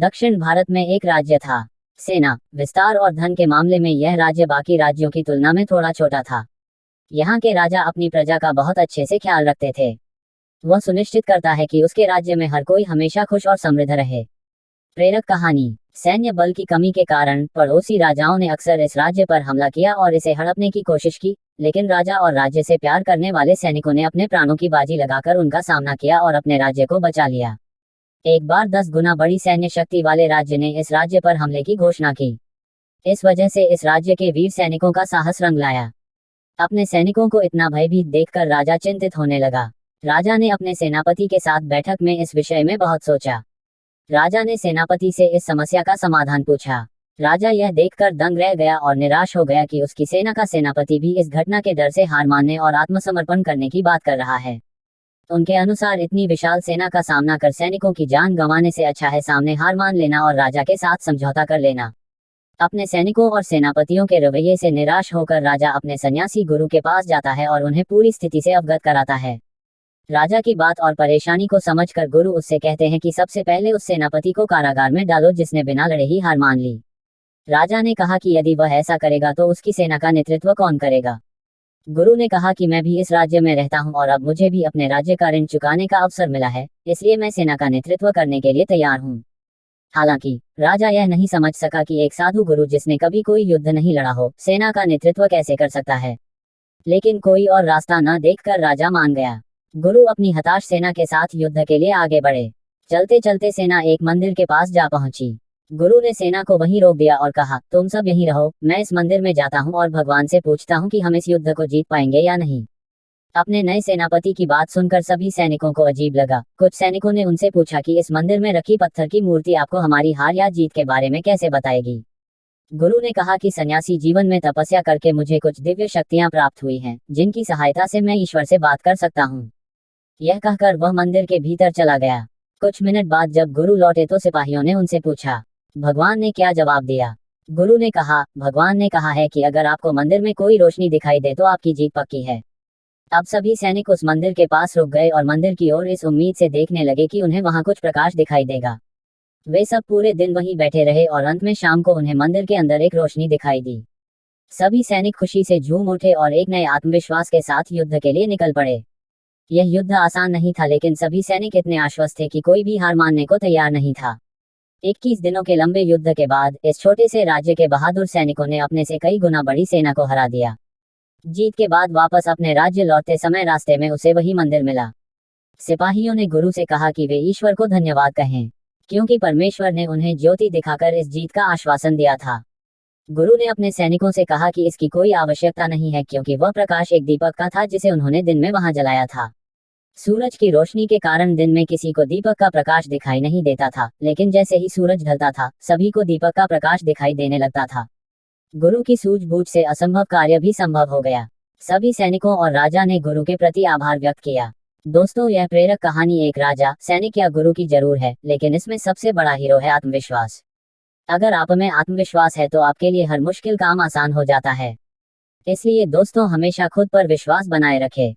दक्षिण भारत में एक राज्य था। सेना, विस्तार और धन के मामले में यह राज्य बाकी राज्यों की तुलना में थोड़ा छोटा था। यहाँ के राजा अपनी प्रजा का बहुत अच्छे से ख्याल रखते थे। वह सुनिश्चित करता है कि उसके राज्य में हर कोई हमेशा खुश और समृद्ध रहे। प्रेरक कहानी। सैन्य बल की कमी के कारण पड़ोसी राजाओं ने अक्सर इस राज्य पर हमला किया और इसे हड़पने की कोशिश की, लेकिन राजा और राज्य से प्यार करने वाले सैनिकों ने अपने प्राणों की बाजी लगाकर उनका सामना किया और अपने राज्य को बचा लिया। एक बार 10 गुना बड़ी सैन्य शक्ति वाले राज्य ने इस राज्य पर हमले की घोषणा की। इस वजह से इस राज्य के वीर सैनिकों का साहस रंग लाया। अपने सैनिकों को इतना भयभीत देखकर राजा चिंतित होने लगा। राजा ने अपने सेनापति के साथ बैठक में इस विषय में बहुत सोचा। राजा ने सेनापति से इस समस्या का समाधान पूछा। राजा यह देखकर दंग रह गया और निराश हो गया कि उसकी सेना का सेनापति भी इस घटना के डर से हार मानने और आत्मसमर्पण करने की बात कर रहा है। उनके अनुसार इतनी विशाल सेना का सामना कर सैनिकों की जान गंवाने से अच्छा है सामने हार मान लेना और राजा के साथ समझौता कर लेना। अपने सैनिकों और सेनापतियों के रवैये से निराश होकर राजा अपने सन्यासी गुरु के पास जाता है और उन्हें पूरी स्थिति से अवगत कराता है। राजा की बात और परेशानी को समझकर गुरु उससे कहते हैं कि सबसे पहले उस सेनापति को कारागार में डालो जिसने बिना लड़े ही हार मान ली। राजा ने कहा कि यदि वह ऐसा करेगा तो उसकी सेना का नेतृत्व कौन करेगा। गुरु ने कहा कि मैं भी इस राज्य में रहता हूँ और अब मुझे भी अपने राज्य का ऋण चुकाने का अवसर मिला है, इसलिए मैं सेना का नेतृत्व करने के लिए तैयार हूँ। हालांकि राजा यह नहीं समझ सका कि एक साधु गुरु जिसने कभी कोई युद्ध नहीं लड़ा हो, सेना का नेतृत्व कैसे कर सकता है। लेकिन कोई और रास्ता न देखकर राजा मान गया। गुरु अपनी हताश सेना के साथ युद्ध के लिए आगे बढ़े। चलते चलते सेना एक मंदिर के पास जा पहुंची। गुरु ने सेना को वहीं रोक दिया और कहा, तुम सब यहीं रहो, मैं इस मंदिर में जाता हूँ और भगवान से पूछता हूँ कि हम इस युद्ध को जीत पाएंगे या नहीं। अपने नए सेनापति की बात सुनकर सभी सैनिकों को अजीब लगा। कुछ सैनिकों ने उनसे पूछा कि इस मंदिर में रखी पत्थर की मूर्ति आपको हमारी हार या जीत के बारे में कैसे बताएगी। गुरु ने कहा कि सन्यासी जीवन में तपस्या करके मुझे कुछ दिव्य शक्तियां प्राप्त हुई हैं, जिनकी सहायता से मैं ईश्वर से बात कर सकता हूँ। यह कहकर वह मंदिर के भीतर चला गया। कुछ मिनट बाद जब गुरु लौटे तो सिपाहियों ने उनसे पूछा, भगवान ने क्या जवाब दिया। गुरु ने कहा, भगवान ने कहा है कि अगर आपको मंदिर में कोई रोशनी दिखाई दे तो आपकी जीत पक्की है। अब सभी सैनिक उस मंदिर के पास रुक गए और मंदिर की ओर इस उम्मीद से देखने लगे कि उन्हें वहां कुछ प्रकाश दिखाई देगा। वे सब पूरे दिन वहीं बैठे रहे और अंत में शाम को उन्हें मंदिर के अंदर एक रोशनी दिखाई दी। सभी सैनिक खुशी से झूम उठे और एक नए आत्मविश्वास के साथ युद्ध के लिए निकल पड़े। यह युद्ध आसान नहीं था, लेकिन सभी सैनिक इतने आश्वस्त थे कि कोई भी हार मानने को तैयार नहीं था। 21 दिनों के लंबे युद्ध के बाद इस छोटे से राज्य के बहादुर सैनिकों ने अपने से कई गुना बड़ी सेना को हरा दिया। जीत के बाद वापस अपने राज्य लौटते समय रास्ते में उसे वही मंदिर मिला। सिपाहियों ने गुरु से कहा कि वे ईश्वर को धन्यवाद कहें, क्योंकि परमेश्वर ने उन्हें ज्योति दिखाकर इस जीत का आश्वासन दिया था। गुरु ने अपने सैनिकों से कहा कि इसकी कोई आवश्यकता नहीं है, क्योंकि वह प्रकाश एक दीपक का था जिसे उन्होंने दिन में वहां जलाया था। सूरज की रोशनी के कारण दिन में किसी को दीपक का प्रकाश दिखाई नहीं देता था, लेकिन जैसे ही सूरज ढलता था सभी को दीपक का प्रकाश दिखाई देने लगता था। गुरु की सूझबूझ से असंभव कार्य भी संभव हो गया। सभी सैनिकों और राजा ने गुरु के प्रति आभार व्यक्त किया। दोस्तों, यह प्रेरक कहानी एक राजा, सैनिक या गुरु की जरूर है, लेकिन इसमें सबसे बड़ा हीरो है आत्मविश्वास। अगर आप में आत्मविश्वास है तो आपके लिए हर मुश्किल काम आसान हो जाता है। इसलिए दोस्तों, हमेशा खुद पर विश्वास बनाए रखें।